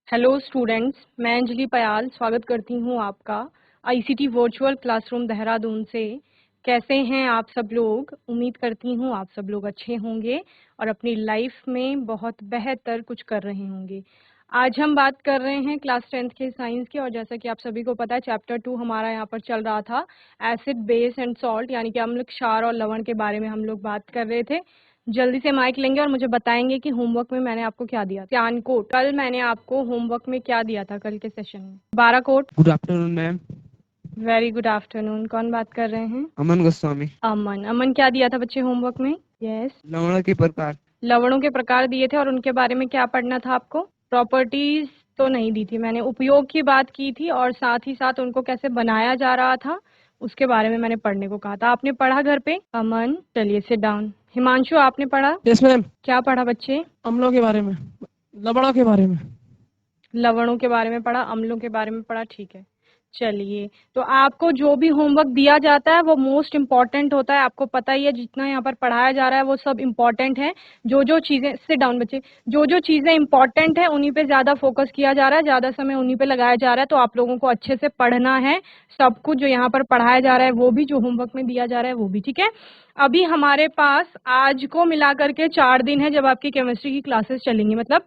Hello students, मैं अंजलि पयाल स्वागत करती हूँ आपका आईसीटी वर्चुअल क्लासरूम देहरादून से। कैसे हैं आप सब लोग? उम्मीद करती हूँ आप सब लोग अच्छे होंगे और अपनी लाइफ में बहुत बेहतर कुछ कर रहे होंगे। आज हम बात कर रहे हैं क्लास 10th के साइंस की, और जैसा कि आप सभी को पता है चैप्टर 2 हमारा यहाँ पर चल रहा था। एसिड, बेस एंड सॉल्ट, यानी कि अम्ल, क्षार और लवण के बारे में हम लोग बात कर रहे थे। जल्दी से माइक लेंगे और मुझे बताएंगे कि होमवर्क में मैंने आपको क्या दिया। ज्ञान कोट, कल मैंने आपको होमवर्क में क्या दिया था कल के सेशन में? 12 कोट। Good afternoon ma'am. Very good afternoon. कौन बात कर रहे हैं? अमन गोस्वामी। अमन। अमन, क्या दिया था बच्चे होमवर्क में? यस, लवण के प्रकार। लवणों के प्रकार दिए थे, और उनके बारे में क्या पढ़ना था आपको? प्रॉपर्टीज तो नहीं दी थी मैंने, उपयोग की बात की थी, और साथ ही साथ उनको कैसे बनाया जा रहा था उसके बारे में मैंने पढ़ने को कहा था। आपने पढ़ा घर पे? अमन, चलिए सिट डाउन। हिमांशु, आपने पढ़ा? Yes ma'am. क्या पढ़ा बच्चे? अम्लों के बारे में, लवणों के बारे में। लवणों के बारे में पढ़ा, अम्लों के बारे में पढ़ा, ठीक है। चलिए, तो आपको जो भी होमवर्क दिया जाता है वो मोस्ट इम्पॉर्टेंट होता है। आपको पता ही है जितना यहाँ पर पढ़ाया जा रहा है वो सब इम्पॉर्टेंट है। जो चीज़ें, सिट डाउन बच्चे, जो चीज़ें इम्पॉर्टेंट है उन्हीं पे ज़्यादा फोकस किया जा रहा है, ज़्यादा समय उन्हीं पे लगाया जा रहा है। तो आप लोगों को अच्छे से पढ़ना है सब कुछ जो यहाँ पर पढ़ाया जा रहा है, वो भी जो होमवर्क में दिया जा रहा है वो भी, ठीक है। अभी हमारे पास आज को मिला करके 4 दिन है जब आपकी केमिस्ट्री की क्लासेस चलेंगी। मतलब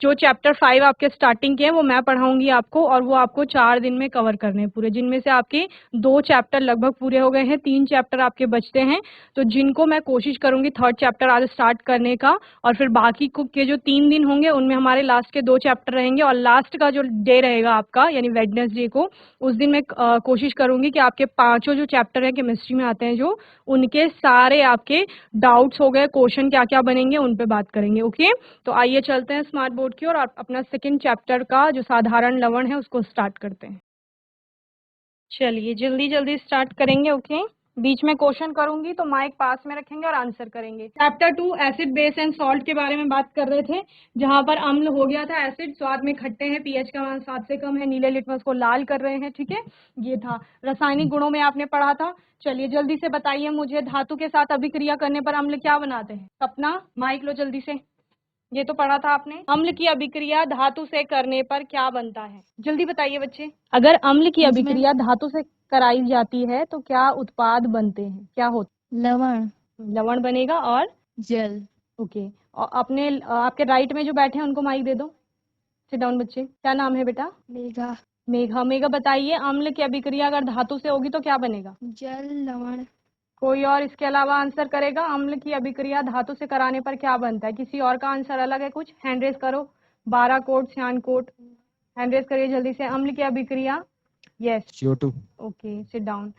जो चैप्टर 5 आपके स्टार्टिंग के हैं वो मैं पढ़ाऊंगी आपको, और वो आपको 4 दिन में कवर करने हैं पूरे, जिनमें से आपके 2 चैप्टर लगभग पूरे हो गए हैं, 3 चैप्टर आपके बचते हैं। तो जिनको मैं कोशिश करूंगी 3rd चैप्टर आज स्टार्ट करने का, और फिर बाकी के जो 3 दिन होंगे उनमें हमारे लास्ट के 2 चैप्टर रहेंगे, और लास्ट का जो डे रहेगा आपका यानी वेडनेसडे को, उस दिन मैं कोशिश करूंगी कि आपके 5 जो चैप्टर है केमिस्ट्री में आते हैं जो, उनके सारे आपके डाउट्स हो गए, क्वेश्चन क्या क्या बनेंगे उन पे बात करेंगे। ओके, तो आइए चलते हैं स्मार्ट बोर्ड की ओर और अपना सेकंड चैप्टर का जो साधारण लवण है उसको स्टार्ट करते हैं। चलिए जल्दी जल्दी स्टार्ट करेंगे। ओके, बीच में क्वेश्चन करूंगी तो माइक पास में रखेंगे और आंसर करेंगे। Chapter 2 acid, base and salt के बारे में बात कर रहे थे, जहां पर अम्ल हो गया था एसिड, स्वाद में खट्टे हैं, पीएच का मान 7 से कम है, नीले लिटमस को लाल कर रहे हैं, ठीक है। ये था रासायनिक गुणों में आपने पढ़ा था। चलिए जल्दी से बताइए मुझे, धातु के साथ अभिक्रिया करने पर अम्ल क्या बनाते हैं? सपना, माइक लो जल्दी से। ये तो पढ़ा था आपने। अम्ल की अभिक्रिया धातु से करने पर क्या बनता है? जल्दी बताइए बच्चे। अगर अम्ल की अभिक्रिया धातु से कराई जाती है तो क्या उत्पाद बनते हैं? क्या होता? लवण, लवण बनेगा और जल। ओके। और अपने आपके राइट में जो बैठे हैं उनको माइक दे दो। सिट डाउन बच्चे। क्या नाम है बेटा? मेघा, मेघा। मेघा बताइए, अम्ल की अभिक्रिया अगर धातु से होगी तो क्या बनेगा? जल, लवण। कोई और इसके अलावा आंसर करेगा? अम्ल की अभिक्रिया धातु से कराने पर क्या बनता है? किसी और का आंसर अलग है कुछ? हैंड रेज करो। 12 कोट, श्यान कोट, हैंड रेज करिए जल्दी से। अम्ल की अभिक्रिया, yes, CO2। Okay, sit down.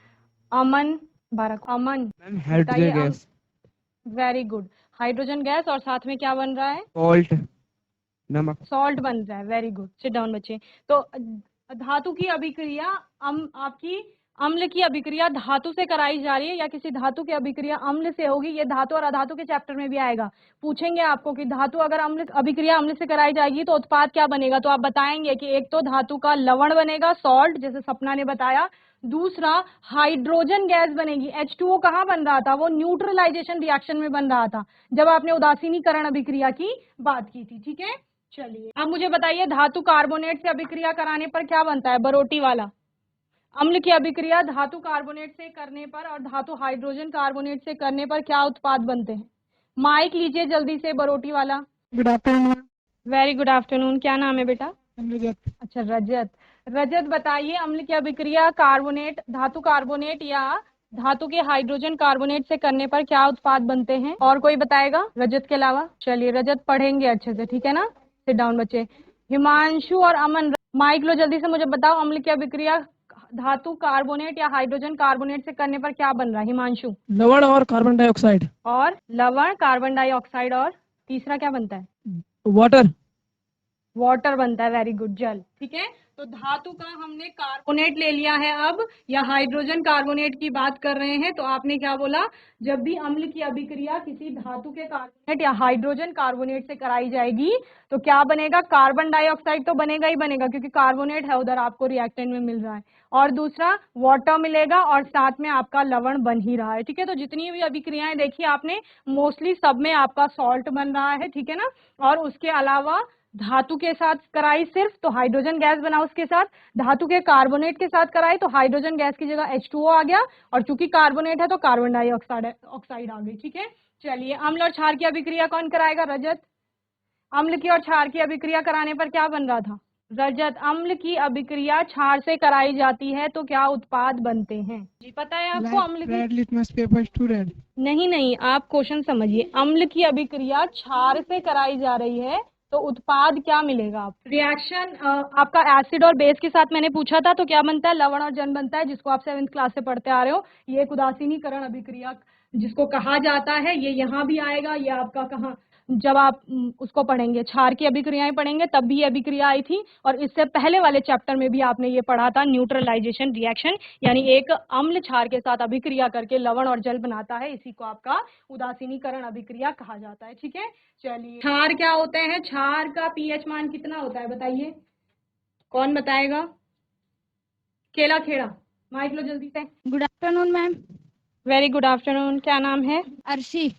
Aman, 12 Aman ma'am hydrogen बताइए। Gas. Very good, hydrogen gas, और साथ में क्या बन रहा है? सॉल्ट, नमक। सॉल्ट बन रहा है। वेरी गुड, सिट डाउन बच्चे। तो धातु की अभिक्रिया, आपकी अम्ल की अभिक्रिया धातु से कराई जा रही है या किसी धातु की अभिक्रिया अम्ल से होगी? ये धातु और अधातु के चैप्टर में भी आएगा। पूछेंगे आपको कि धातु अगर अम्ल अभिक्रिया अम्ल से कराई जाएगी तो उत्पाद क्या बनेगा, तो आप बताएंगे कि एक तो धातु का लवण बनेगा, सॉल्ट, जैसे सपना ने बताया। दूसरा, हाइड्रोजन गैस बनेगी। H2O कहाँ बन रहा था? वो न्यूट्रलाइजेशन रिएक्शन में बन रहा था जब आपने उदासीनीकरण अभिक्रिया की बात की थी, ठीक है। चलिए अब मुझे बताइए, धातु कार्बोनेट से अभिक्रिया कराने पर क्या बनता है? बरोटी वाला। अम्ल की अभिक्रिया धातु कार्बोनेट से करने पर और धातु हाइड्रोजन कार्बोनेट से करने पर क्या उत्पाद बनते हैं? माइक लीजिए जल्दी से, बरोटी वाला। Good afternoon. Very good afternoon. क्या नाम है बेटा? रजत। अच्छा, रजत। रजत बताइए, अम्ल की अभिक्रिया कार्बोनेट, धातु कार्बोनेट या धातु के हाइड्रोजन कार्बोनेट से करने पर क्या उत्पाद बनते हैं? और कोई बताएगा रजत के अलावा? चलिए रजत पढ़ेंगे अच्छे से, ठीक है ना। सिट डाउन बच्चे। हिमांशु और अमन, माइक लो जल्दी से, मुझे बताओ अम्ल की अभिक्रिया धातु कार्बोनेट या हाइड्रोजन कार्बोनेट से करने पर क्या बन रहा है? हिमांशु। लवण और कार्बन डाइऑक्साइड। और लवण, कार्बन डाइऑक्साइड, और तीसरा क्या बनता है? वाटर। वाटर बनता है। वेरी गुड, जल, ठीक है। तो धातु का हमने कार्बोनेट ले लिया है अब, या हाइड्रोजन कार्बोनेट की बात कर रहे हैं, तो आपने क्या बोला? जब भी अम्ल की अभिक्रिया किसी धातु के कार्बोनेट या हाइड्रोजन कार्बोनेट से कराई जाएगी तो क्या बनेगा? कार्बन डाइऑक्साइड तो बनेगा ही बनेगा, क्योंकि कार्बोनेट है उधर आपको रिएक्टेंट में मिल रहा है। और दूसरा वाटर मिलेगा और साथ में आपका लवण बन ही रहा है, ठीक है। तो जितनी भी अभिक्रियाएं देखी आपने मोस्टली सब में आपका सॉल्ट बन रहा है, ठीक है ना। और उसके अलावा धातु के साथ कराई सिर्फ तो हाइड्रोजन गैस बना, उसके साथ धातु के कार्बोनेट के साथ कराई तो हाइड्रोजन गैस की जगह H2O आ गया, और चूंकि कार्बोनेट है तो कार्बन डाइऑक्साइड ऑक्साइड आ गई, ठीक है। चलिए अम्ल और क्षार की अभिक्रिया कौन कराएगा? रजत। अम्ल की और क्षार की अभिक्रिया कराने पर क्या बन रहा था? रजत, अम्ल की अभिक्रिया क्षार से कराई जाती है तो क्या उत्पाद बनते हैं? जी पता है आपको Like अम्ल की? red litmus paper is too red. नहीं नहीं, आप क्वेश्चन समझिए। अम्ल की अभिक्रिया क्षार से कराई जा रही है तो उत्पाद क्या मिलेगा? आप रिएक्शन आपका एसिड और बेस के साथ मैंने पूछा था, तो क्या बनता है? लवण और जल बनता है, जिसको आप 7th क्लास से पढ़ते आ रहे हो। ये एक उदासीनीकरण अभिक्रिया जिसको कहा जाता है, ये यहाँ भी आएगा। ये आपका कहाँ, जब आप उसको पढ़ेंगे, क्षार की अभिक्रियाएं पढ़ेंगे, तब भी ये अभिक्रिया आई थी। और इससे पहले वाले चैप्टर में भी आपने ये पढ़ा था, न्यूट्रलाइजेशन रिएक्शन, यानी एक अम्ल क्षार के साथ अभिक्रिया करके लवण और जल बनाता है, इसी को आपका उदासीनीकरण अभिक्रिया कहा जाता है, ठीक है। चलिए क्षार क्या होते हैं? क्षार का पीएच मान कितना होता है बताइए, कौन बताएगा? केला खेड़ा, माइक लो जल्दी से। Good afternoon ma'am. Very good afternoon, क्या नाम है? अर्शी।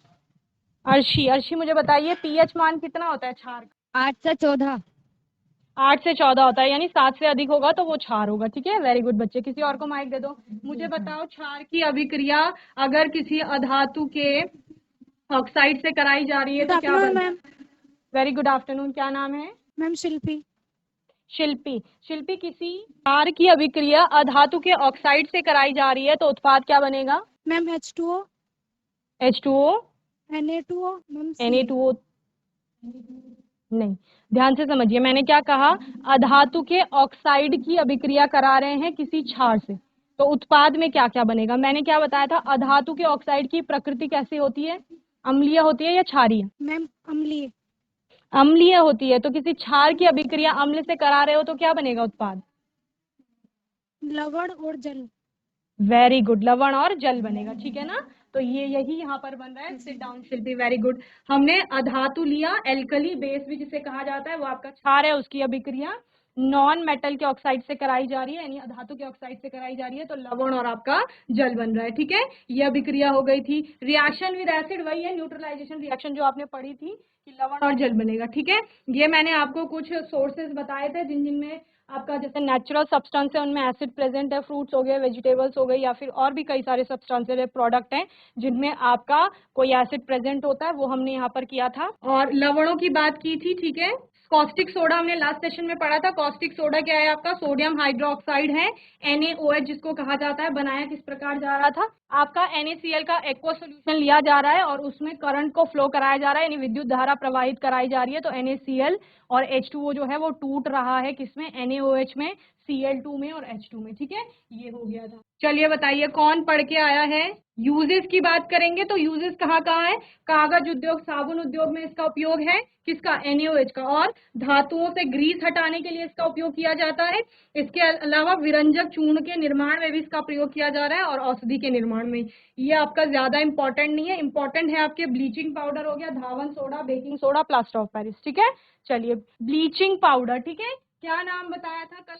अर्शी। अर्शी मुझे बताइए पीएच मान कितना होता है क्षार का? 8 से 14। 8 से 14 होता है, यानी 7 से अधिक होगा तो वो क्षार होगा, ठीक है। वेरी गुड बच्चे। किसी और को माइक दे दो। मुझे बताओ क्षार की अभिक्रिया अगर किसी अधातु के ऑक्साइड से कराई जा रही है तो क्या बनता है? वेरी गुड आफ्टरनून, क्या नाम है? मैम शिल्पी। शिल्पी। शिल्पी, किसी क्षार की अभिक्रिया अधातु के ऑक्साइड से कराई जा रही है तो उत्पाद क्या बनेगा? Ma'am H2O, H2O, Na2O, ma'am Na2O नहीं, ध्यान से समझिए मैंने क्या कहा। अधातु के ऑक्साइड की अभिक्रिया करा रहे हैं किसी क्षार से, तो उत्पाद में क्या क्या बनेगा? मैंने क्या बताया था? अधातु के ऑक्साइड की प्रकृति कैसी होती है? अम्लीय होती है या क्षारीय? मैम अम्लीय। अम्लीय होती है। तो किसी क्षार की अभिक्रिया अम्ल से करा रहे हो तो क्या बनेगा उत्पाद? लवण और जल। वेरी गुड, लवण और जल बनेगा, ठीक है ना। तो ये यही यहाँ पर बन रहा है। सिट डाउन शिल्पी, वेरी गुड। हमने अधातु लिया, एल्कली बेस भी जिसे कहा जाता है, वो आपका क्षार है, उसकी अभिक्रिया नॉन मेटल के ऑक्साइड से कराई जा रही है, यानी अधातु के ऑक्साइड से कराई जा रही है, तो लवण और आपका जल बन रहा है, ठीक है। ये अभिक्रिया हो गई थी। रिएक्शन विद एसिड वही है, न्यूट्रलाइजेशन रिएक्शन जो आपने पढ़ी थी कि लवण और जल बनेगा, ठीक है। ये मैंने आपको कुछ सोर्सेज बताए थे जिन जिनमें आपका जैसे नेचुरल सब्सटेंस है उनमें एसिड प्रेजेंट है, फ्रूट्स हो गए, वेजिटेबल्स हो गई, या फिर और भी कई सारे सब्सटेंसेज है, प्रोडक्ट हैं जिनमें आपका कोई एसिड प्रेजेंट होता है, वो हमने यहाँ पर किया था। और लवणों की बात की थी, ठीक है। कॉस्टिक सोडा हमने लास्ट सेशन में पढ़ा था। कॉस्टिक सोडा क्या है? आपका सोडियम हाइड्रोक्साइड है, NaOH जिसको कहा जाता है। बनाया किस प्रकार जा रहा था? आपका NaCl का एक्वा सोल्यूशन लिया जा रहा है और उसमें करंट को फ्लो कराया जा रहा है, यानी विद्युत धारा प्रवाहित कराई जा रही है। तो NaCl और H2O जो है वो टूट रहा है किसमें? NaOH में, Cl2 में और H2 में, ठीक है। ये हो गया था। चलिए बताइए कौन पढ़ के आया है? यूजेस की बात करेंगे तो यूजेस कहाँ कहाँ है? कागज उद्योग, साबुन उद्योग में इसका उपयोग है, किसका? NaOH का। और धातुओं से ग्रीस हटाने के लिए इसका उपयोग किया जाता है। इसके अलावा विरंजक चूर्ण के निर्माण में भी इसका प्रयोग किया जा रहा है और औषधि के निर्माण में। ये आपका ज्यादा इंपॉर्टेंट नहीं है, इंपॉर्टेंट है आपके ब्लीचिंग पाउडर हो गया, धावन soda, baking soda, plaster of Paris, ठीक है। चलिए ब्लीचिंग पाउडर, ठीक है। क्या नाम बताया था कल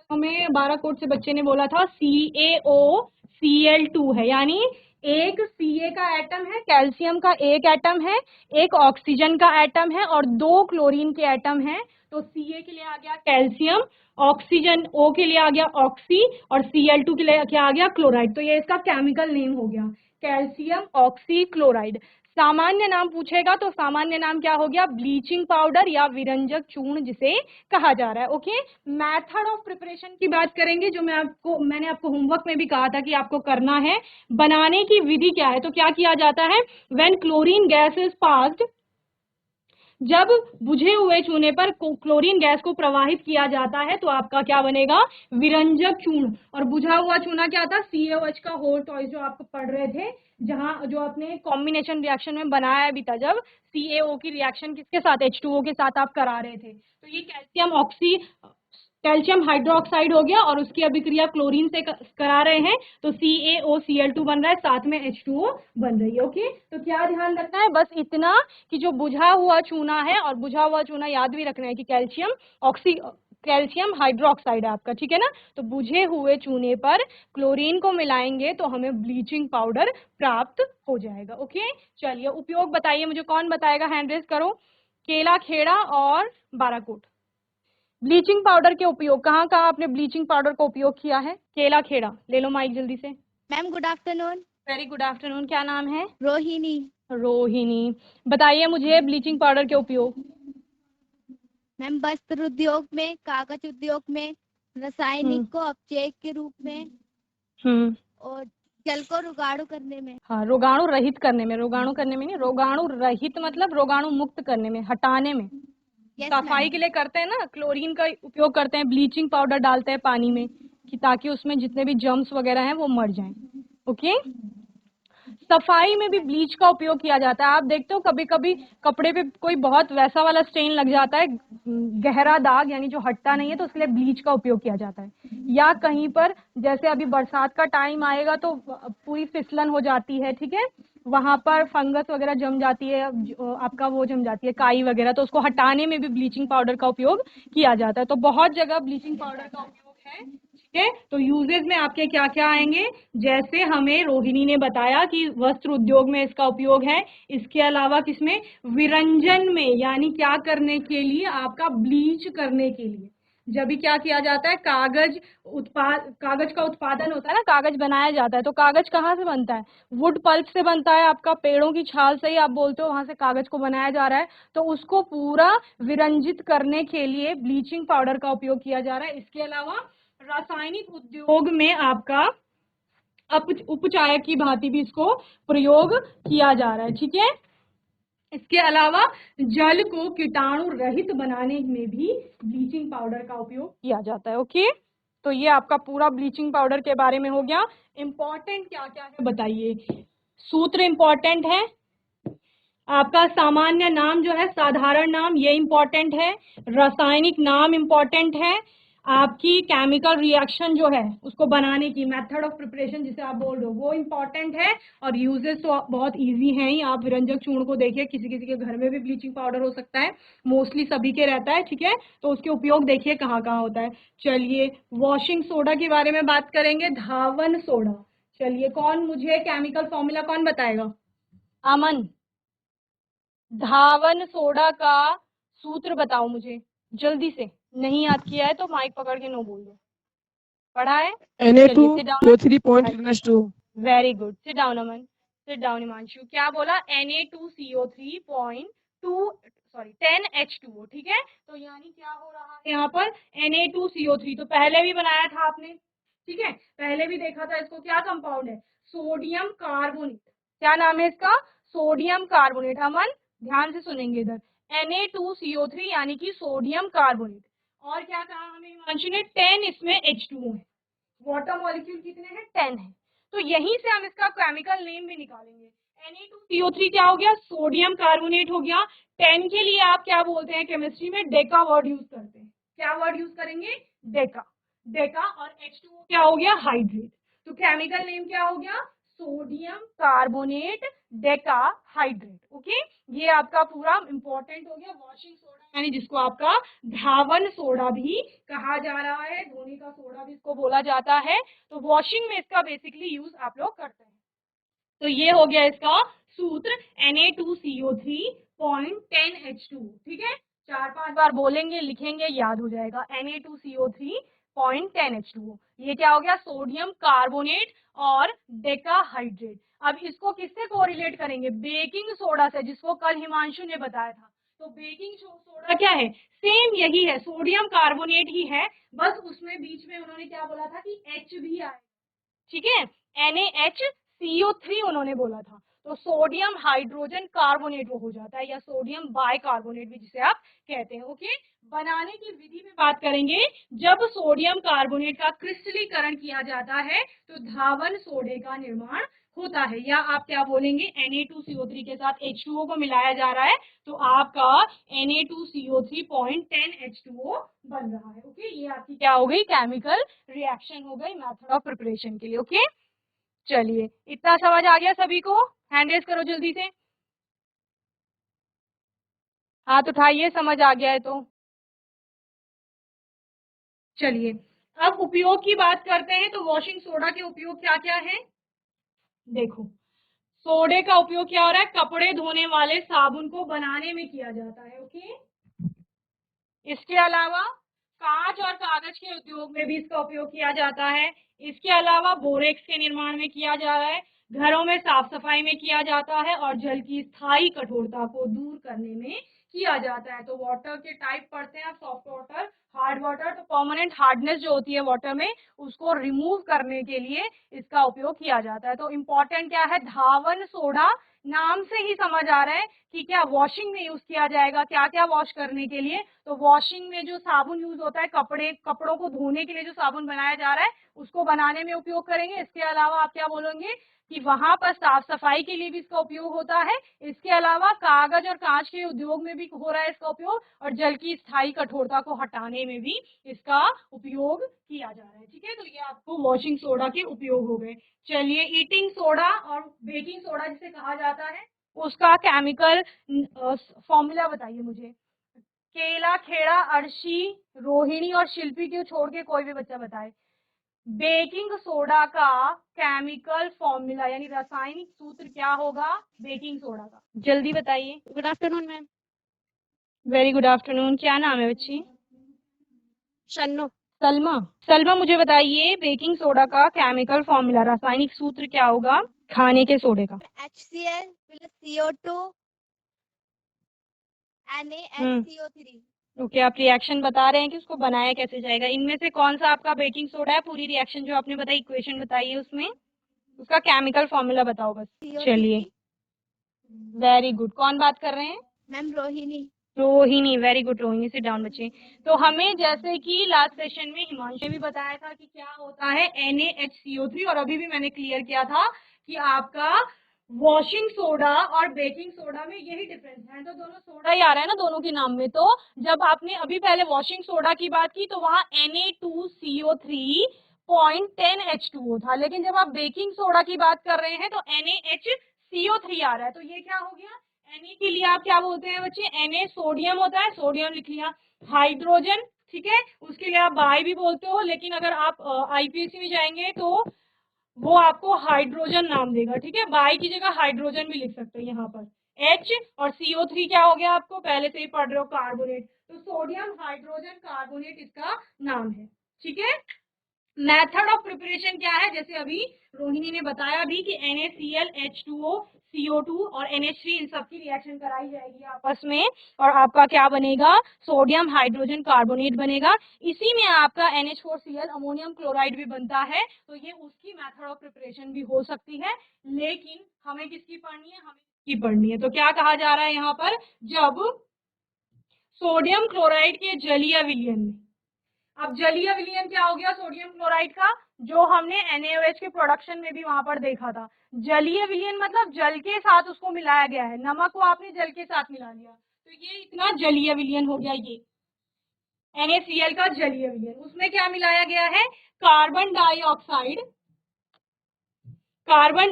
हमें 12 कोड से बच्चे ने बोला था CaOCl2 है, यानी एक Ca का एटम है, कैल्शियम का एक एटम है, एक ऑक्सीजन का एटम है और 2 क्लोरीन के एटम हैं। तो Ca के लिए आ गया कैल्शियम, ऑक्सीजन O के लिए आ गया ऑक्सी और Cl2 के लिए क्या आ गया? क्लोराइड। तो ये इसका केमिकल नेम हो गया, कैल्शियम ऑक्सी क्लोराइड। सामान्य नाम पूछेगा तो सामान्य नाम क्या हो गया? ब्लीचिंग पाउडर या विरंजक चूर्ण जिसे कहा जा रहा है, ओके। मेथड ऑफ प्रिपरेशन की बात करेंगे, जो मैंने आपको होमवर्क में भी कहा था कि आपको करना है। बनाने की विधि क्या है? तो क्या किया जाता है? When chlorine gas is passed, जब बुझे हुए चूने पर क्लोरीन गैस को प्रवाहित किया जाता है तो आपका क्या बनेगा? विरंजक चूर्ण। और बुझा हुआ चूना क्या था? CaOH का होल टॉइस जो आप पढ़ रहे थे, जहां जो आपने कॉम्बिनेशन रिएक्शन में बनाया भी था, जब CaO की रिएक्शन किसके साथ? H2O के साथ आप करा रहे थे। तो ये कैल्शियम हाइड्रोक्साइड हो गया और उसकी अभिक्रिया क्लोरीन से करा रहे हैं तो CaOCl2 बन रहा है, साथ में H2O बन रही है, ओके। तो क्या ध्यान रखना है? बस इतना कि जो बुझा हुआ चूना है, और बुझा हुआ चूना याद भी रखना है कि कैल्शियम हाइड्रोक्साइड है आपका, ठीक है ना। तो बुझे हुए चूने पर क्लोरीन को मिलाएंगे तो हमें ब्लीचिंग पाउडर प्राप्त हो जाएगा। ओके, चलिए उपयोग बताइए मुझे, कौन बताएगा, हैंड रेज करो। केला खेड़ा और बाराकोट। ब्लीचिंग पाउडर के उपयोग, कहाँ कहाँ आपने ब्लीचिंग पाउडर का उपयोग किया है? केला खेड़ा, ले लो माइक जल्दी से। Ma'am good afternoon. Very good afternoon, क्या नाम है? रोहिणी। रोहिणी। बताइए मुझे ब्लीचिंग पाउडर के उपयोग। मैम वस्त्र उद्योग में, कागज उद्योग में, रासायनिक को अपचय के रूप में और जल को रोगाणु करने में। हाँ, रोगाणु रहित करने में, रोगाणु करने में नहीं, रोगाणु रहित मतलब रोगाणु मुक्त करने में, हटाने में। सफाई के लिए करते हैं ना, क्लोरीन का उपयोग करते हैं, ब्लीचिंग पाउडर डालते हैं पानी में कि ताकि उसमें जितने भी जर्म्स वगैरह हैं वो मर जाएं। ओके, सफाई में भी ब्लीच का उपयोग किया जाता है। आप देखते हो कभी कभी कपड़े पे कोई बहुत वैसा वाला स्टेन लग जाता है, गहरा दाग यानी जो हटता नहीं है, तो उसके लिए ब्लीच का उपयोग किया जाता है। या कहीं पर जैसे अभी बरसात का टाइम आएगा तो पूरी फिसलन हो जाती है, ठीक है, वहां पर फंगस वगैरह जम जाती है, आपका वो जम जाती है काई वगैरह, तो उसको हटाने में भी ब्लीचिंग पाउडर का उपयोग किया जाता है। तो बहुत जगह ब्लीचिंग पाउडर का उपयोग है, ठीक है। तो यूजेज में आपके क्या क्या आएंगे, जैसे हमें रोहिणी ने बताया कि वस्त्र उद्योग में इसका उपयोग है। इसके अलावा किसमें? विरंजन में, यानी क्या करने के लिए? आपका ब्लीच करने के लिए। जब भी क्या किया जाता है, कागज का उत्पादन होता है ना, कागज बनाया जाता है, तो कागज कहाँ से बनता है? वुड पल्प से बनता है, आपका पेड़ों की छाल से ही आप बोलते हो, वहां से कागज को बनाया जा रहा है। तो उसको पूरा विरंजित करने के लिए ब्लीचिंग पाउडर का उपयोग किया जा रहा है। इसके अलावा रासायनिक उद्योग में आपका उपचायक की भांति भी इसको प्रयोग किया जा रहा है, ठीक है। इसके अलावा जल को कीटाणु रहित बनाने में भी ब्लीचिंग पाउडर का उपयोग किया जाता है। ओके, तो ये आपका पूरा ब्लीचिंग पाउडर के बारे में हो गया। इंपॉर्टेंट क्या क्या है बताइए। सूत्र इंपॉर्टेंट है, आपका सामान्य नाम जो है, साधारण नाम, ये इंपॉर्टेंट है। रासायनिक नाम इंपॉर्टेंट है। आपकी केमिकल रिएक्शन जो है उसको बनाने की मेथड ऑफ प्रिपरेशन जिसे आप बोल रहे हो वो इंपॉर्टेंट है। और यूजेस तो बहुत इजी हैं ही, आप विरंजक चूर्ण को देखिए, किसी किसी के घर में भी ब्लीचिंग पाउडर हो सकता है, मोस्टली सभी के रहता है, ठीक है। तो उसके उपयोग देखिए कहाँ कहाँ होता है। चलिए वॉशिंग सोडा के बारे में बात करेंगे, धावन सोडा। चलिए कौन मुझे केमिकल फॉर्मूला कौन बताएगा? अमन, धावन सोडा का सूत्र बताओ मुझे जल्दी से। नहीं याद किया है तो माइक पकड़ के नो बोल दो। पढ़ा है? Na2CO3.2। Very good, sit down Aman, sit down Himanshu. क्या बोला? Na2CO3.2, सॉरी 10H2O, ठीक है। तो यानी क्या हो रहा है यहाँ पर? Na2CO3 तो पहले भी बनाया था आपने, ठीक है, पहले भी देखा था इसको। क्या कंपाउंड है? Sodium carbonate. क्या नाम है इसका? Sodium carbonate. अमन ध्यान से सुनेंगे इधर, Na2CO3 यानी कि सोडियम कार्बोनेट। और क्या कहा हमें हिमांशु ने? 10 इसमें H2O है। वाटर मॉलिक्यूल कितने हैं? 10 है। तो यहीं से हम इसका केमिकल नेम भी निकालेंगे। Na2CO3 क्या हो गया? सोडियम कार्बोनेट हो गया। 10 के लिए आप क्या बोलते हैं केमिस्ट्री में? डेका वर्ड यूज करते हैं। क्या वर्ड यूज करेंगे? डेका। डेका। और H2O क्या हो गया? हाइड्रेट। तो केमिकल नेम क्या हो गया? Sodium carbonate Deka hydrate. Okay, ये आपका पूरा इंपॉर्टेंट हो गया। वॉशिंग सोडा यानी जिसको आपका धावन सोडा भी कहा जा रहा है, धोने का सोडा भी इसको बोला जाता है। तो वॉशिंग में इसका बेसिकली यूज आप लोग करते हैं। तो ये हो गया इसका सूत्र, Na2CO3.10H2, ठीक है। 4-5 बार बोलेंगे, लिखेंगे, याद हो जाएगा। Na2CO3.10H2, ये क्या हो गया? सोडियम कार्बोनेट और डेकाहाइड्रेट। अब इसको किससे कोरिलेट करेंगे? बेकिंग सोडा से, जिसको कल हिमांशु ने बताया था। तो बेकिंग सोडा क्या है? सेम यही है, सोडियम कार्बोनेट ही है, बस उसमें बीच में उन्होंने क्या बोला था कि H भी आए, ठीक है। NaHCO3 उन्होंने बोला था। तो सोडियम हाइड्रोजन कार्बोनेट वो हो जाता है, या सोडियम बाइकार्बोनेट भी जिसे आप कहते हैं। ओके, बनाने की विधि में बात करेंगे। जब सोडियम कार्बोनेट का क्रिस्टलीकरण किया जाता है तो धावन सोडे का निर्माण होता है, या आप क्या बोलेंगे? Na2CO3 के साथ H2O को मिलाया जा रहा है तो आपका Na2CO3.10H2O बन रहा है। ओके, ये आपकी क्या हो गई? केमिकल रिएक्शन हो गई मेथड ऑफ प्रिपरेशन के लिए। ओके, चलिए इतना समझ आ गया सभी को? हैंड रेज करो जल्दी से, हाथ उठाइए समझ आ गया है तो। चलिए अब उपयोग की बात करते हैं। तो वॉशिंग सोडा के उपयोग क्या क्या है? देखो, सोडे का उपयोग क्या हो रहा है? कपड़े धोने वाले साबुन को बनाने में किया जाता है। ओके, इसके अलावा कांच और कागज के उद्योग में भी इसका उपयोग किया जाता है। इसके अलावा बोरेक्स के निर्माण में किया जा रहा है, घरों में साफ सफाई में किया जाता है और जल की स्थायी कठोरता को दूर करने में किया जाता है। तो वाटर के टाइप पढ़ते हैं आप, सॉफ्ट वाटर, हार्ड वाटर। तो परमानेंट हार्डनेस जो होती है वाटर में, उसको रिमूव करने के लिए इसका उपयोग किया जाता है। तो इम्पोर्टेंट क्या है? धावन सोडा, नाम से ही समझ आ रहा है कि क्या वॉशिंग में यूज किया जाएगा। क्या क्या वॉश करने के लिए? तो वॉशिंग में जो साबुन यूज होता है, कपड़ों को धोने के लिए जो साबुन बनाया जा रहा है उसको बनाने में उपयोग करेंगे। इसके अलावा आप क्या बोलेंगे कि वहां पर साफ सफाई के लिए भी इसका उपयोग होता है। इसके अलावा कागज और कांच के उद्योग में भी हो रहा है इसका उपयोग, और जल की स्थायी कठोरता को हटाने में भी इसका उपयोग किया जा रहा है। ठीक है, तो ये आपको वॉशिंग सोडा के उपयोग हो गए। चलिए, ईटिंग सोडा और बेकिंग सोडा जिसे कहा जाता है, उसका केमिकल फॉर्मूला बताइए मुझे। केला, खेड़ा, अर्शी, रोहिणी और शिल्पी को छोड़ के कोई भी बच्चा बताए बेकिंग सोडा का केमिकल फॉर्मूला यानी रासायनिक सूत्र क्या होगा बेकिंग सोडा का? जल्दी बताइए। Good afternoon ma'am. Very good afternoon. क्या नाम है बच्ची? शन्नो। सलमा। सलमा, मुझे बताइए बेकिंग सोडा का केमिकल फॉर्मूला, रासायनिक सूत्र क्या होगा खाने के सोडे का? HCl plus CO2 NaHCO3। Okay, आप रिएक्शन बता रहे हैं कि उसको बनाया कैसे जाएगा। इनमें से कौन सा आपका बेकिंग सोडा है? पूरी रिएक्शन जो आपने बताई, इक्वेशन बताइए, उसमें उसका केमिकल फॉर्मूला बताओ बस। चलिए, वेरी गुड। कौन बात कर रहे हैं? Ma'am Rohini. Rohini, very good Rohini, sit down बच्चे। तो हमें जैसे कि लास्ट सेशन में हिमांशु ने भी बताया था कि क्या होता है NaHCO3, और अभी भी मैंने क्लियर किया था कि आपका वॉशिंग सोडा और बेकिंग सोडा में यही डिफरेंस है। तो दोनों सोडा ही आ रहा है ना दोनों के नाम में। तो जब आपने अभी पहले वॉशिंग सोडा की बात की तो वहां Na2CO3.10H2O था, लेकिन जब आप बेकिंग सोडा की बात कर रहे हैं तो NaHCO3 आ रहा है। तो ये क्या हो गया? Na के लिए आप क्या बोलते हैं बच्चे? Na सोडियम होता है, सोडियम लिख लिया। हाइड्रोजन, ठीक है, उसके लिए आप बाई भी बोलते हो, लेकिन अगर आप IPSC में जाएंगे तो वो आपको हाइड्रोजन नाम देगा। ठीक है, बाई की जगह हाइड्रोजन भी लिख सकते हैं यहाँ पर। H और CO3 क्या हो गया? आपको पहले से ही पढ़ रहे हो, कार्बोनेट। तो सोडियम हाइड्रोजन कार्बोनेट इसका नाम है। ठीक है, मेथड ऑफ प्रिपरेशन क्या है? जैसे अभी रोहिणी ने बताया भी कि NaCl, H2O, CO2 और NH3 इन सब की रिएक्शन कराई जाएगी आपस में, और आपका क्या बनेगा? सोडियम हाइड्रोजन कार्बोनेट बनेगा। इसी में आपका NH4Cl अमोनियम क्लोराइड भी बनता है। तो ये उसकी मेथड ऑफ प्रिपरेशन भी हो सकती है, लेकिन हमें किसकी पढ़नी है? हमें किसकी पढ़नी है? तो क्या कहा जा रहा है यहाँ पर? जब सोडियम क्लोराइड के जलीय विलयन में, अब जलीय विलयन क्या हो गया सोडियम क्लोराइड का? जो हमने NaOH के प्रोडक्शन में भी वहां पर देखा था। जलीय विलयन मतलब जल के साथ उसको मिलाया गया है, नमक को आपने जल के साथ मिला लिया, तो ये इतना जलीय विलयन हो गया। ये NaCl का जलीय विलयन, उसमें क्या मिलाया गया है? कार्बन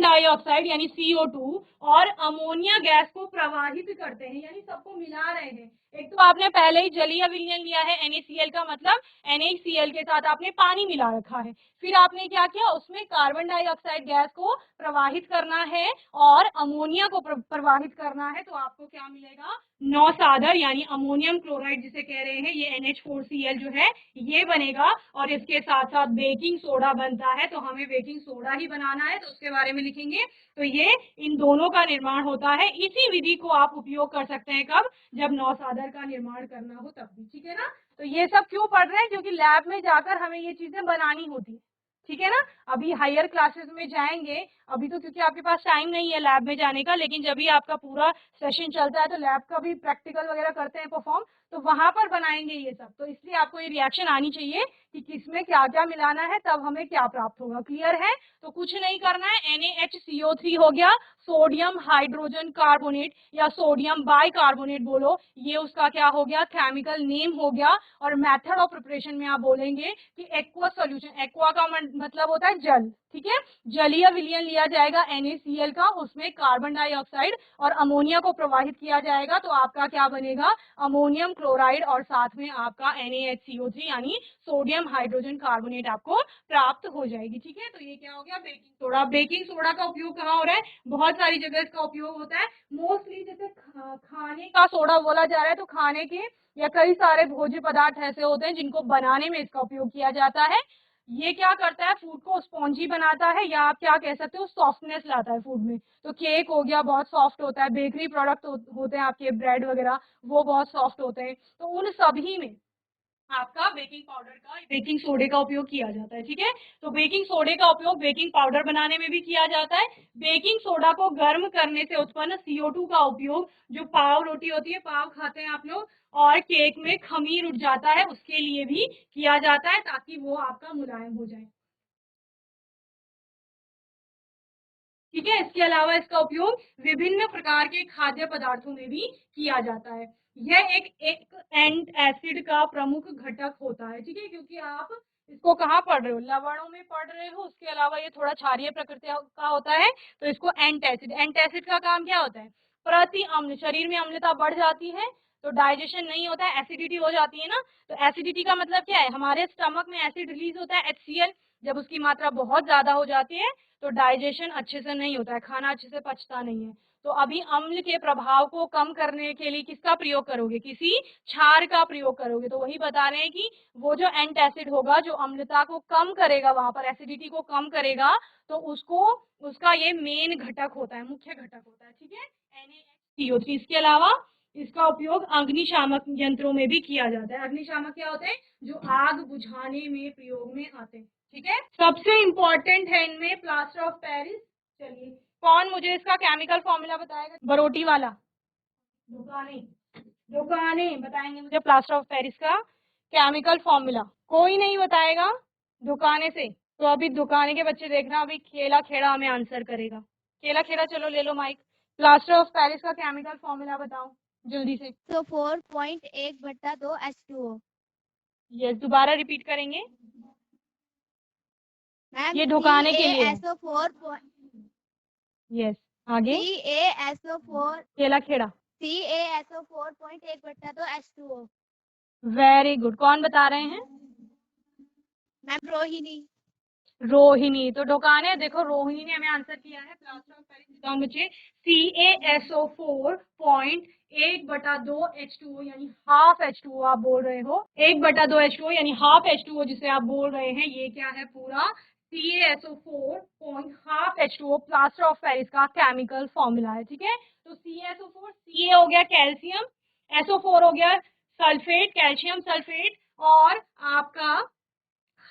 डाइऑक्साइड यानी CO2 और अमोनिया गैस को प्रवाहित करते हैं, यानी सबको मिला रहे हैं। एक तो आपने पहले ही जलीय विलयन लिया है NaCl का, मतलब NaCl के साथ आपने पानी मिला रखा है। फिर आपने क्या किया? उसमें कार्बन डाइऑक्साइड गैस को प्रवाहित करना है और अमोनिया को प्रवाहित करना है। तो आपको क्या मिलेगा? नौसादर यानी अमोनियम क्लोराइड जिसे कह रहे हैं, ये NH4Cl जो है ये बनेगा। और इसके साथ साथ बेकिंग सोडा बनता है, तो हमें बेकिंग सोडा ही बनाना है, तो उसके बारे में लिखेंगे। तो ये इन दोनों का निर्माण होता है। इसी विधि को आप उपयोग कर सकते हैं कब? जब नौसादर का निर्माण करना हो तब भी। ठीक है ना? तो ये सब क्यों पढ़ रहे हैं? क्योंकि लैब में जाकर हमें ये चीजें बनानी होती है। ठीक है ना? अभी हायर क्लासेस में जाएंगे, अभी तो क्योंकि आपके पास टाइम नहीं है लैब में जाने का, लेकिन जब भी आपका पूरा सेशन चलता है तो लैब का भी प्रैक्टिकल वगैरह करते हैं परफॉर्म, तो वहां पर बनाएंगे ये सब। तो इसलिए आपको ये रिएक्शन आनी चाहिए कि किसमें क्या क्या मिलाना है, तब हमें क्या प्राप्त होगा। क्लियर है? तो कुछ नहीं करना है, NaHCO3 हो गया, सोडियम हाइड्रोजन कार्बोनेट या सोडियम बाइकार्बोनेट बोलो, ये उसका क्या हो गया? केमिकल नेम हो गया। और मेथड ऑफ प्रिपरेशन में आप बोलेंगे कि एक्वा सॉल्यूशन, एक्वा का मतलब होता है जल। ठीक है, जलीय विलयन लिया जाएगा NaCl का, उसमें कार्बन डाइऑक्साइड और अमोनिया को प्रवाहित किया जाएगा, तो आपका क्या बनेगा? अमोनियम क्लोराइड, और साथ में आपका NaHCO3 यानी सोडियम सोडियम हाइड्रोजन कार्बोनेट आपको प्राप्त हो जाएगी। ठीक है, तो ये क्या हो गया, बेकिंग सोडा। बेकिंग सोडा का उपयोग कहाँ हो रहा है, बहुत सारी जगह इसका उपयोग होता है। मोस्टली जैसे खाने का सोडा बोला जा रहा है, तो खाने के या कई सारे भोज्य पदार्थ ऐसे होते हैं जिनको बनाने में इसका उपयोग किया जाता है। ये क्या करता है, फूड को स्पॉन्जी बनाता है, या आप क्या कह सकते हो, सॉफ्टनेस लाता है फूड में। तो केक हो गया, बहुत सॉफ्ट होता है। बेकरी प्रोडक्ट होते हैं आपके, ब्रेड वगैरह, वो बहुत सॉफ्ट होते हैं। तो उन सभी में आपका बेकिंग पाउडर का, बेकिंग सोडे का उपयोग किया जाता है। ठीक है, तो बेकिंग सोडे का उपयोग बेकिंग पाउडर बनाने में भी किया जाता है। बेकिंग सोडा को गर्म करने से उत्पन्न CO2 का उपयोग, जो पाव रोटी होती है, पाव खाते हैं आप लोग, और केक में खमीर उठ जाता है, उसके लिए भी किया जाता है, ताकि वो आपका मुलायम हो जाए। ठीक है, इसके अलावा इसका उपयोग विभिन्न प्रकार के खाद्य पदार्थों में भी किया जाता है। यह एक एंट एसिड का प्रमुख घटक होता है। ठीक है, क्योंकि आप इसको कहाँ पढ़ रहे हो, लवणों में पढ़ रहे हो। उसके अलावा ये थोड़ा क्षारीय प्रकृति का होता है, तो इसको एंट एसिड का काम क्या होता है, प्रति अम्ल, शरीर में अम्लता बढ़ जाती है तो डाइजेशन नहीं होता है, एसिडिटी हो जाती है ना। तो एसिडिटी का मतलब क्या है, हमारे स्टमक में एसिड रिलीज होता है, HCl। जब उसकी मात्रा बहुत ज्यादा हो जाती है तो डाइजेशन अच्छे से नहीं होता है, खाना अच्छे से पचता नहीं है। तो अभी अम्ल के प्रभाव को कम करने के लिए किसका प्रयोग करोगे, किसी क्षार का प्रयोग करोगे। तो वही बता रहे हैं कि वो जो एंट एसिड होगा, जो अम्लता को कम करेगा, वहां पर एसिडिटी को कम करेगा, तो उसका ये मेन घटक होता है, मुख्य घटक होता है। ठीक है, NaCO3। इसके अलावा इसका उपयोग अग्निशामक यंत्रों में भी किया जाता है। अग्निशामक क्या होते हैं, जो आग बुझाने में प्रयोग में आते हैं। ठीक है, सबसे इंपॉर्टेंट है इनमें प्लास्टर ऑफ पेरिस। चलिए, कौन मुझे इसका केमिकल फॉर्मूला बताएगा, बरोटी वाला, दुकाने बताएंगे मुझे प्लास्टर ऑफ पेरिस का केमिकल फॉर्मूला। कोई नहीं बताएगा दुकाने से, तो अभी दुकाने के बच्चे देखना, अभी खेला खेड़ा हमें आंसर करेगा। खेला खेड़ा, चलो ले लो माइक। प्लास्टर ऑफ पेरिस का केमिकल फॉर्मूला बताओ जल्दी से। तो 4.1/2 H2O। यस, दोबारा रिपीट करेंगे, मैम ये ढुकाने के लिए है। CaSO4 यस, आगे CaSO4 खेला Kheda. CaSO4.1/2 H2O। Very good, कौन बता रहे हैं, मैम रोहिणी। रोहिणी। तो ढुकाने, देखो रोहिणी ने हमें आंसर किया है प्लास्टर ऑफ पेरिस। बताओ मुझे, CaSO4.1/2 H2O यानी हाफ H2O आप बोल रहे हो, 1/2 H2O यानी हाफ H2O जिसे आप बोल रहे हैं, ये क्या है, पूरा CaSO4 H2O plaster of Paris का केमिकल फॉर्मूला है। ठीक है, तो CaSO4, Ca हो गया कैल्शियम, SO4 हो गया सल्फेट, कैल्शियम सल्फेट, और आपका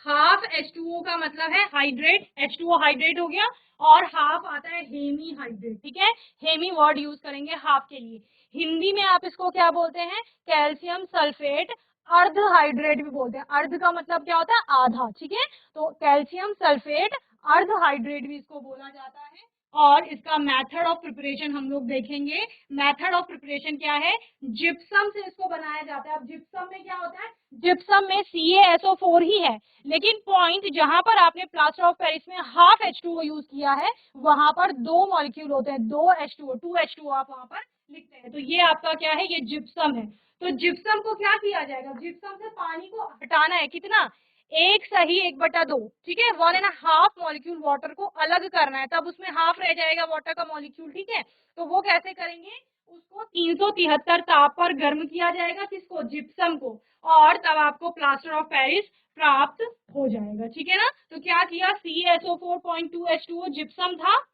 हाफ H2O का मतलब है हाइड्रेट, H2O हाइड्रेट हो गया, और हाफ आता है हेमी हाइड्रेट। ठीक है, हेमी वर्ड यूज करेंगे हाफ के लिए। हिंदी में आप इसको क्या बोलते हैं, कैल्शियम सल्फेट अर्ध हाइड्रेट भी बोलते हैं। अर्ध का मतलब क्या होता है, आधा। ठीक है, तो कैल्शियम सल्फेट अर्ध हाइड्रेट भी इसको बोला जाता है। और इसका मेथड ऑफ प्रिपरेशन हम लोग देखेंगे। मेथड ऑफ प्रिपरेशन क्या है, जिप्सम से इसको बनाया जाता है। अब जिप्सम में क्या होता है, जिप्सम में CaSO4 ही है, लेकिन पॉइंट जहां पर आपने प्लास्टर ऑफ पेरिस में हाफ H2O यूज किया है, वहां पर 2 मॉलिक्यूल होते हैं, 2 H2O, 2 H2O आप वहां पर लिखते हैं। तो ये आपका क्या है, ये जिप्सम है। तो जिप्सम को क्या किया जाएगा, जिप्सम से पानी को हटाना है, कितना, एक सही 1/2। ठीक है, 1.5 मॉलिक्यूल वाटर को अलग करना है, तब उसमें हाफ रह जाएगा वाटर का मॉलिक्यूल। ठीक है, तो वो कैसे करेंगे, उसको 373 ताप पर गर्म किया जाएगा, किसको, जिप्सम को, और तब आपको प्लास्टर ऑफ पेरिस प्राप्त हो जाएगा। ठीक है ना, तो क्या किया, CaSO4.2 H2O जिप्सम था,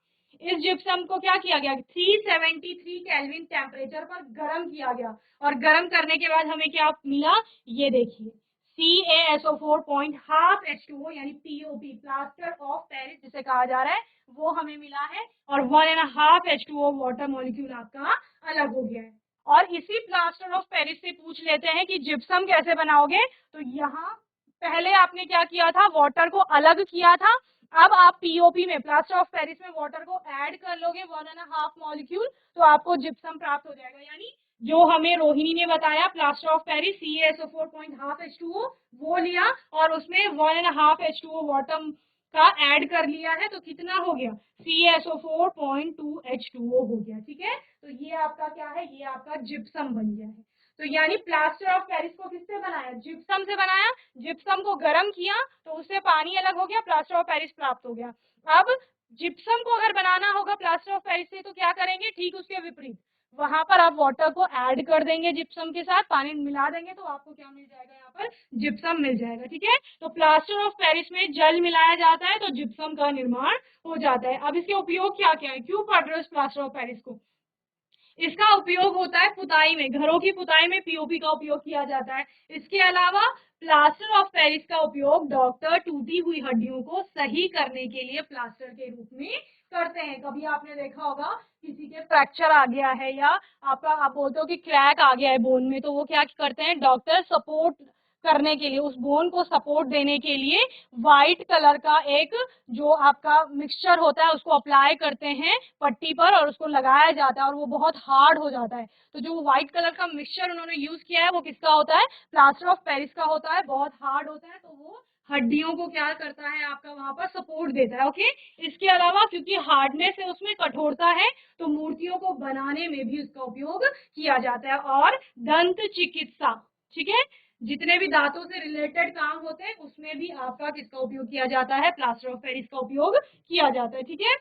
इस जिप्सम को क्या किया गया, 373 केल्विन टेम्परेचर पर गर्म किया गया, और गर्म करने के बाद हमें क्या मिला, ये देखिए, CaSO4.1/2 H2O यानी POP, प्लास्टर ऑफ पेरिस जिसे कहा जा रहा है, वो हमें मिला है, और 1.5 H2O वाटर मॉलिक्यूल आपका अलग हो गया है। और इसी प्लास्टर ऑफ पेरिस से पूछ लेते हैं कि जिप्सम कैसे बनाओगे। तो यहाँ पहले आपने क्या किया था, वाटर को अलग किया था, अब आप POP में, प्लास्टर ऑफ पेरिस में वाटर को ऐड कर लोगे 1.5 मॉलिक्यूल, तो आपको जिप्सम प्राप्त हो जाएगा। यानी जो हमें रोहिणी ने बताया plaster of Paris CaSO4.1/2 H2O वो लिया, और उसमें 1.5 H2O वाटर का ऐड कर लिया है, तो कितना हो गया, CaSO4.2 H2O हो गया। ठीक है, तो ये आपका क्या है, ये आपका जिप्सम बन गया है। तो यानी प्लास्टर ऑफ पेरिस को किससे बनाया? जिप्सम से बनाया। जिप्सम को गर्म किया तो उससे पानी अलग हो गया, प्लास्टर ऑफ पेरिस प्राप्त हो गया। अब जिप्सम को अगर बनाना होगा प्लास्टर ऑफ पेरिस से तो क्या करेंगे? ठीक उसके विपरीत, वहां पर आप वाटर को ऐड कर देंगे, जिप्सम के साथ पानी मिला देंगे तो आपको क्या मिल जाएगा? यहाँ पर जिप्सम मिल जाएगा। ठीक है, तो प्लास्टर ऑफ पेरिस में जल मिलाया जाता है तो जिप्सम का निर्माण हो जाता है। अब इसके उपयोग क्या क्या है? क्यों पढ़ रहे हो प्लास्टर ऑफ पेरिस को? इसका उपयोग होता है पुताई में, घरों की पुताई में पीओपी का उपयोग किया जाता है। इसके अलावा प्लास्टर ऑफ पेरिस का उपयोग डॉक्टर टूटी हुई हड्डियों को सही करने के लिए प्लास्टर के रूप में करते हैं। कभी आपने देखा होगा किसी के फ्रैक्चर आ गया है या आपका आप बोलते हो कि क्रैक आ गया है बोन में, तो वो क्या करते हैं? डॉक्टर सपोर्ट करने के लिए, उस बोन को सपोर्ट देने के लिए व्हाइट कलर का एक जो आपका मिक्सचर होता है उसको अप्लाई करते हैं पट्टी पर और उसको लगाया जाता है और वो बहुत हार्ड हो जाता है। तो जो व्हाइट कलर का मिक्सचर उन्होंने यूज किया है वो किसका होता है? प्लास्टर ऑफ पेरिस का होता है। बहुत हार्ड होता है तो वो हड्डियों को क्या करता है? आपका वहां पर सपोर्ट देता है। ओके, इसके अलावा क्योंकि हार्डनेस है उसमें, कठोरता है, तो मूर्तियों को बनाने में भी उसका उपयोग किया जाता है। और दंत चिकित्सा, ठीक है, जितने भी दांतों से रिलेटेड काम होते हैं उसमें भी आपका किसका उपयोग किया जाता है? प्लास्टर ऑफ पेरिस का उपयोग किया जाता है। ठीक है,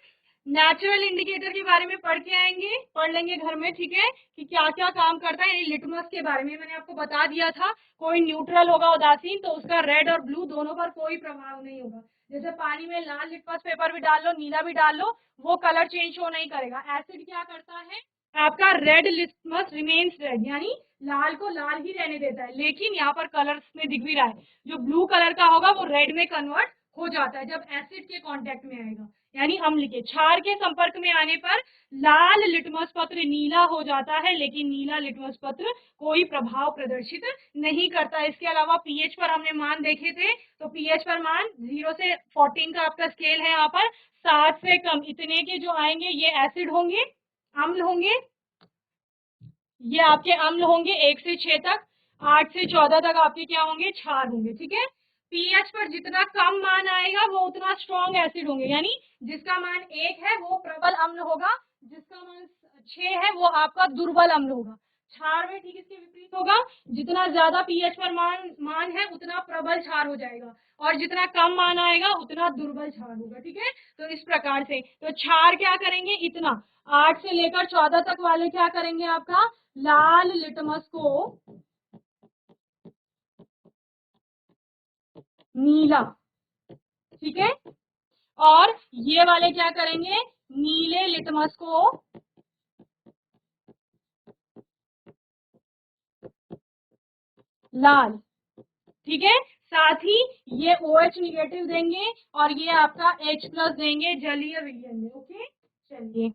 नेचुरल इंडिकेटर के बारे में पढ़ के आएंगे, पढ़ लेंगे घर में। ठीक है, कि क्या क्या काम करता है। लिटमस के बारे में मैंने आपको बता दिया था, कोई न्यूट्रल होगा उदासीन तो उसका रेड और ब्लू दोनों पर कोई प्रभाव नहीं होगा। जैसे पानी में लाल लिटमस पेपर भी डाल लो, नीला भी डाल लो, वो कलर चेंज शो नहीं करेगा। एसिड क्या करता है? आपका रेड लिटमस रिमेन्स रेड, यानी लाल को लाल ही रहने देता है, लेकिन यहाँ पर कलर में दिख भी रहा है, जो ब्लू कलर का होगा वो रेड में कन्वर्ट हो जाता है जब एसिड के कांटेक्ट में आएगा, यानी अम्ल के, क्षार के संपर्क में आने पर लाल लिटमस पत्र नीला हो जाता है, लेकिन नीला लिटमस पत्र कोई प्रभाव प्रदर्शित नहीं करता। इसके अलावा पीएच पर हमने मान देखे थे, तो पीएच पर मान 0 से 14 का आपका स्केल है। यहाँ पर 7 से कम इतने के जो आएंगे ये एसिड होंगे, अम्ल होंगे, ये आपके अम्ल होंगे 1 से 6 तक, 8 से 14 तक आपके क्या होंगे? क्षार होंगे। ठीक है, पीएच पर जितना कम मान आएगा वो उतना स्ट्रॉन्ग एसिड होंगे, यानी जिसका मान 1 है वो प्रबल अम्ल होगा, जिसका मान 6 है वो आपका दुर्बल अम्ल होगा। क्षार में ठीक इसके विपरीत होगा, जितना ज्यादा पीएच पर मान है उतना प्रबल क्षार हो जाएगा और जितना कम मान आएगा उतना दुर्बल क्षार होगा। ठीक है, तो इस प्रकार से तो क्षार क्या करेंगे? इतना 8 से लेकर 14 तक वाले क्या करेंगे? आपका लाल लिटमस को नीला, ठीक है, और ये वाले क्या करेंगे? नीले लिटमस को लाल। ठीक है, साथ ही ये OH निगेटिव देंगे और ये आपका H+ देंगे जलीय विलयन में। ओके, चलिए,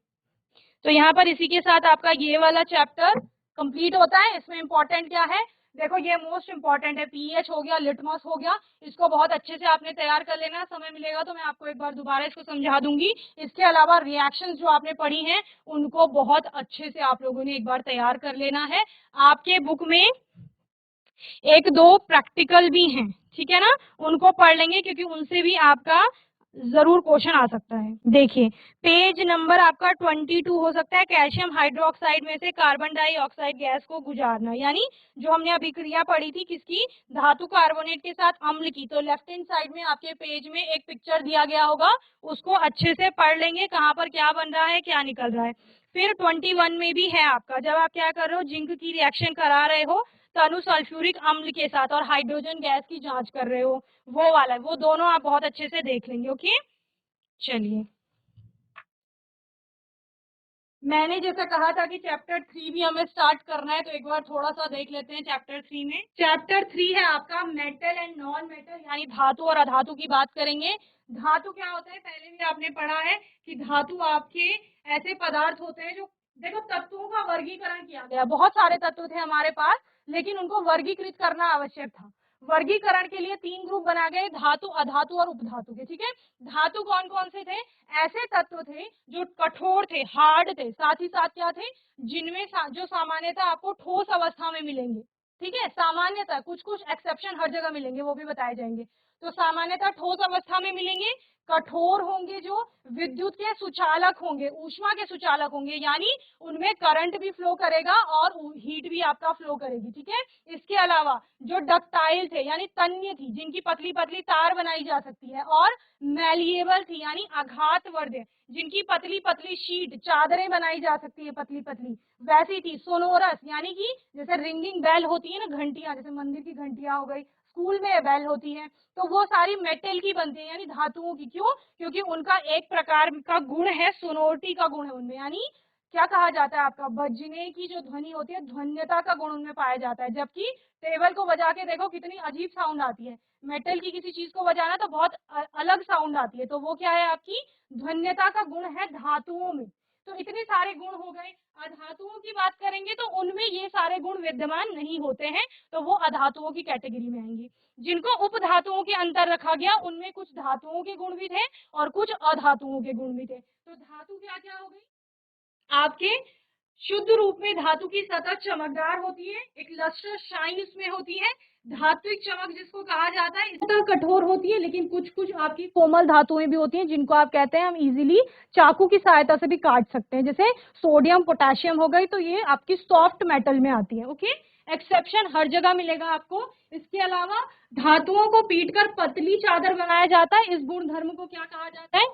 तो यहाँ पर इसी के साथ आपका ये वाला चैप्टर कंप्लीट होता है। इसमें इंपॉर्टेंट क्या है? देखो ये मोस्ट इंपॉर्टेंट है, पीएच हो गया, लिटमस हो गया, इसको बहुत अच्छे से आपने तैयार कर लेना। समय मिलेगा तो मैं आपको एक बार दोबारा इसको समझा दूंगी। इसके अलावा रिएक्शंस जो आपने पढ़ी हैं उनको बहुत अच्छे से आप लोगों ने एक बार तैयार कर लेना है। आपके बुक में 1-2 प्रैक्टिकल भी हैं, ठीक है ना, उनको पढ़ लेंगे क्योंकि उनसे भी आपका जरूर क्वेश्चन आ सकता है। देखिए पेज नंबर आपका 22 हो सकता है। कैल्शियम हाइड्रोक्साइड में से कार्बन डाइऑक्साइड गैस को गुजारना, यानी जो हमने अभिक्रिया पढ़ी थी किसकी? धातु कार्बोनेट के साथ अम्ल की। तो लेफ्ट हैंड साइड में आपके पेज में एक पिक्चर दिया गया होगा, उसको अच्छे से पढ़ लेंगे, कहाँ पर क्या बन रहा है, क्या निकल रहा है। फिर 21 में भी है आपका, जब आप क्या कर रहे हो? जिंक की रिएक्शन करा रहे हो तनु सल्फ्यूरिक अम्ल के साथ और हाइड्रोजन गैस की जांच कर रहे हो, वो वाला है, वो दोनों आप बहुत अच्छे से देख लेंगे। ओके, चलिए, मैंने जैसा कहा था कि चैप्टर 3 भी हमें स्टार्ट करना है, तो एक बार थोड़ा सा देख लेते हैं चैप्टर 3 में। चैप्टर 3 है आपका मेटल एंड नॉन मेटल, यानी धातु और अधातु की बात करेंगे। धातु क्या होता है? पहले भी आपने पढ़ा है कि धातु आपके ऐसे पदार्थ होते हैं जो, देखो तत्वों का वर्गीकरण किया गया, बहुत सारे तत्व थे हमारे पास लेकिन उनको वर्गीकृत करना आवश्यक था। वर्गीकरण के लिए 3 ग्रुप बना गए, धातु, अधातु और उपधातु के। ठीक है, धातु कौन कौन से थे? ऐसे तत्व थे जो कठोर थे, हार्ड थे, साथ ही साथ क्या थे? जिनमें जो सामान्यतः आपको ठोस अवस्था में मिलेंगे। ठीक है, सामान्यतः, कुछ कुछ एक्सेप्शन हर जगह मिलेंगे, वो भी बताए जाएंगे। तो सामान्यतः ठोस अवस्था में मिलेंगे, कठोर होंगे, जो विद्युत के सुचालक होंगे, ऊष्मा के सुचालक होंगे, यानी उनमें करंट भी फ्लो करेगा और हीट भी आपका फ्लो करेगी, ठीक है। इसके अलावा जो डक्टाइल थे यानी तन्य थी, जिनकी पतली पतली तार बनाई जा सकती है, और मैलिएबल थी यानी आघातवर्ध, जिनकी पतली पतली शीट चादरें बनाई जा सकती है पतली पतली, वैसी थी। सोनोरस यानी कि जैसे रिंगिंग बेल होती है ना, घंटियां, जैसे मंदिर की घंटियां हो गई, स्कूल में बेल होती है, तो वो सारी मेटल की बनती है यानी धातुओं की। क्यों? क्योंकि उनका एक प्रकार का गुण है, सोनोरिटी का गुण है उनमें, यानी क्या कहा जाता है आपका, बजने की जो ध्वनि होती है, ध्वन्यता का गुण उनमें पाया जाता है। जबकि टेबल को बजा के देखो कितनी अजीब साउंड आती है, मेटल की किसी चीज को बजाना तो बहुत अलग साउंड आती है, तो वो क्या है, आपकी ध्वन्यता का गुण है धातुओं में। तो इतने सारे गुण हो गए। अधातुओं की बात करेंगे तो उनमें ये सारे गुण विद्यमान नहीं होते हैं, तो वो अधातुओं की कैटेगरी में आएंगी। जिनको उपधातुओं के अंतर रखा गया, उनमें कुछ धातुओं के गुण भी थे और कुछ अधातुओं के गुण भी थे। तो धातु क्या क्या हो गई आपके, शुद्ध रूप में धातु की सतह चमकदार होती है, एक लस्टर शाइन इसमें होती है, धात्विक चमक जिसको कहा जाता है, सतह कठोर होती है, लेकिन कुछ कुछ आपकी कोमल धातुएं भी होती हैं, जिनको आप कहते हैं हम इजीली चाकू की सहायता से भी काट सकते हैं, जैसे सोडियम पोटेशियम हो गई, तो ये आपकी सॉफ्ट मेटल में आती है। ओके, एक्सेप्शन हर जगह मिलेगा आपको। इसके अलावा धातुओं को पीटकर पतली चादर बनाया जाता है, इस गुण धर्म को क्या कहा जाता है,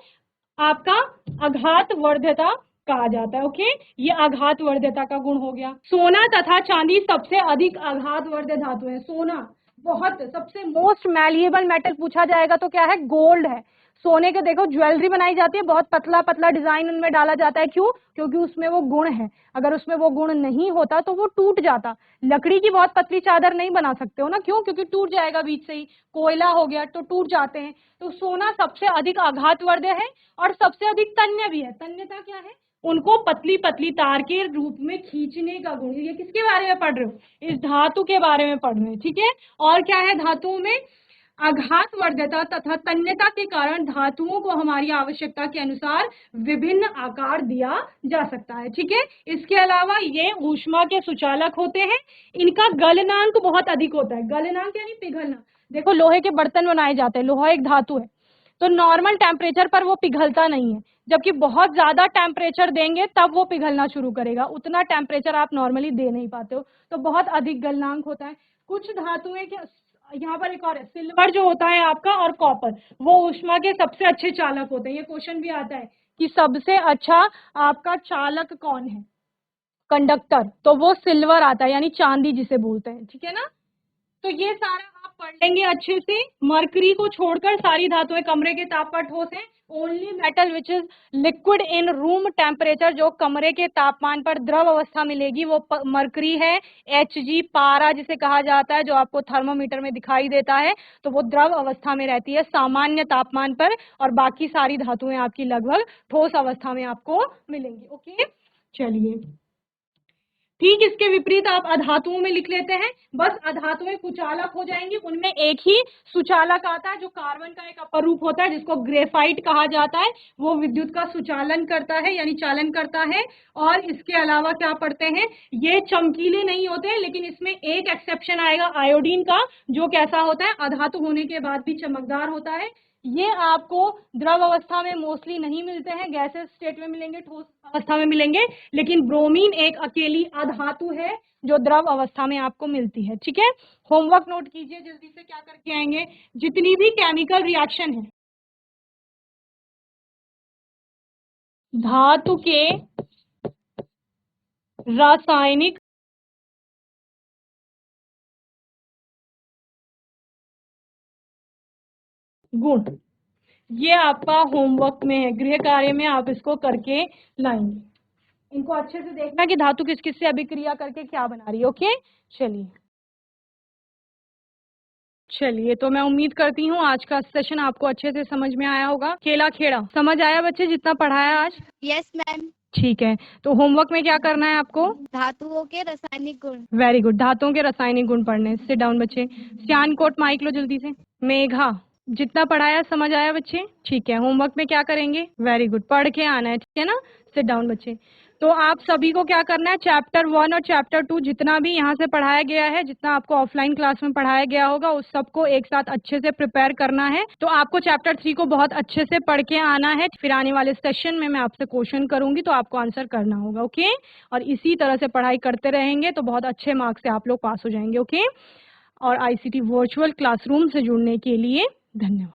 आपका आघातवर्ध्यता कहा जाता है। ओके, ये आघातवर्ध्यता का गुण हो गया। सोना तथा चांदी सबसे अधिक आघातवर्ध्य धातु है। सोना बहुत सबसे मोस्ट मैलिएबल मेटल पूछा जाएगा तो क्या है, गोल्ड है। सोने के देखो ज्वेलरी बनाई जाती है, बहुत पतला पतला डिजाइन उनमें डाला जाता है, क्यों? क्योंकि उसमें वो गुण है। अगर उसमें वो गुण नहीं होता तो वो टूट जाता। लकड़ी की बहुत पतली चादर नहीं बना सकते हो ना, क्यों? क्योंकि टूट जाएगा बीच से ही। कोयला हो गया तो टूट जाते हैं। तो सोना सबसे अधिक आघातवर्ध्य है और सबसे अधिक तन्य भी है। तन्यता क्या है, उनको पतली पतली तार के रूप में खींचने का गुण। ये किसके बारे में पढ़ रहे हो, इस धातु के बारे में पढ़ रहे हैं, ठीक है। और क्या है धातुओं में, आघातवर्ध्यता तथा तन्यता के कारण धातुओं को हमारी आवश्यकता के अनुसार विभिन्न आकार दिया जा सकता है, ठीक है। इसके अलावा ये ऊष्मा के सुचालक होते हैं, इनका गलनांक बहुत अधिक होता है। गलनांक यानी पिघलना। देखो लोहे के बर्तन बनाए जाते हैं, लोहा एक धातु है, तो नॉर्मल टेम्परेचर पर वो पिघलता नहीं है, जबकि बहुत ज्यादा टेम्परेचर देंगे तब वो पिघलना शुरू करेगा। उतना टेम्परेचर आप नॉर्मली दे नहीं पाते हो, तो बहुत अधिक गलनांक होता है। कुछ धातुएं के, यहाँ पर एक और है, सिल्वर जो होता है आपका और कॉपर, वो ऊष्मा के सबसे अच्छे चालक होते हैं। ये क्वेश्चन भी आता है कि सबसे अच्छा आपका चालक कौन है, कंडक्टर, तो वो सिल्वर आता है, यानी चांदी जिसे बोलते हैं, ठीक है ना। तो ये सारा आप पढ़ लेंगे अच्छे से। मरकरी को छोड़कर सारी धातुएं कमरे के ताप पर ठोस हैं। Only metal which is liquid in room temperature, जो कमरे के तापमान पर द्रव अवस्था मिलेगी, वो मरकरी है। Hg पारा जिसे कहा जाता है, जो आपको थर्मोमीटर में दिखाई देता है, तो वो द्रव अवस्था में रहती है सामान्य तापमान पर, और बाकी सारी धातुएं आपकी लगभग ठोस अवस्था में आपको मिलेंगी। ओके, चलिए ठीक, इसके विपरीत आप अधातुओं में लिख लेते हैं। बस अधातुएं कुचालक हो जाएंगी, उनमें एक ही सुचालक आता है जो कार्बन का एक अपर रूप होता है, जिसको ग्रेफाइट कहा जाता है। वो विद्युत का सुचालन करता है, यानी चालन करता है। और इसके अलावा क्या पढ़ते हैं, ये चमकीले नहीं होते, लेकिन इसमें एक एक्सेप्शन आएगा आयोडीन का, जो कैसा होता है, अधातु होने के बाद भी चमकदार होता है। ये आपको द्रव अवस्था में मोस्टली नहीं मिलते हैं, गैसेस स्टेट में मिलेंगे, ठोस अवस्था में मिलेंगे। लेकिन ब्रोमीन एक अकेली अधातु है जो द्रव अवस्था में आपको मिलती है, ठीक है। होमवर्क नोट कीजिए जल्दी से, क्या करके आएंगे, जितनी भी केमिकल रिएक्शन है धातु के रासायनिक गुण, ये आपका होमवर्क में है, गृह कार्य में आप इसको करके लाएंगे। इनको अच्छे से देखना कि धातु किस किस से अभिक्रिया करके क्या बना रही है। ओके, चलिए तो मैं उम्मीद करती हूँ आज का सेशन आपको अच्छे से समझ में आया होगा। खेला खेड़ा समझ आया बच्चे, जितना पढ़ाया आज? Yes ma'am. ठीक है, तो होमवर्क में क्या करना है आपको, धातुओं के रासायनिक गुण। वेरी गुड, धातुओं के रासायनिक गुण पढ़ने। सिट डाउन बच्चे, सियान कोट माइक लो जल्दी से। मेघा, जितना पढ़ाया समझ आया बच्चे? ठीक है, होमवर्क में क्या करेंगे, वेरी गुड, पढ़ के आना है, ठीक है ना। सिट डाउन बच्चे। तो आप सभी को क्या करना है, चैप्टर 1 और चैप्टर 2 जितना भी यहाँ से पढ़ाया गया है, जितना आपको ऑफलाइन क्लास में पढ़ाया गया होगा, उस सबको एक साथ अच्छे से प्रिपेयर करना है। तो आपको चैप्टर 3 को बहुत अच्छे से पढ़ के आना है। फिर आने वाले सेशन में मैं आपसे क्वेश्चन करूंगी तो आपको आंसर करना होगा, ओके। और इसी तरह से पढ़ाई करते रहेंगे तो बहुत अच्छे मार्क्स से आप लोग पास हो जाएंगे, ओके। और ICT वर्चुअल क्लासरूम से जुड़ने के लिए धन्यवाद।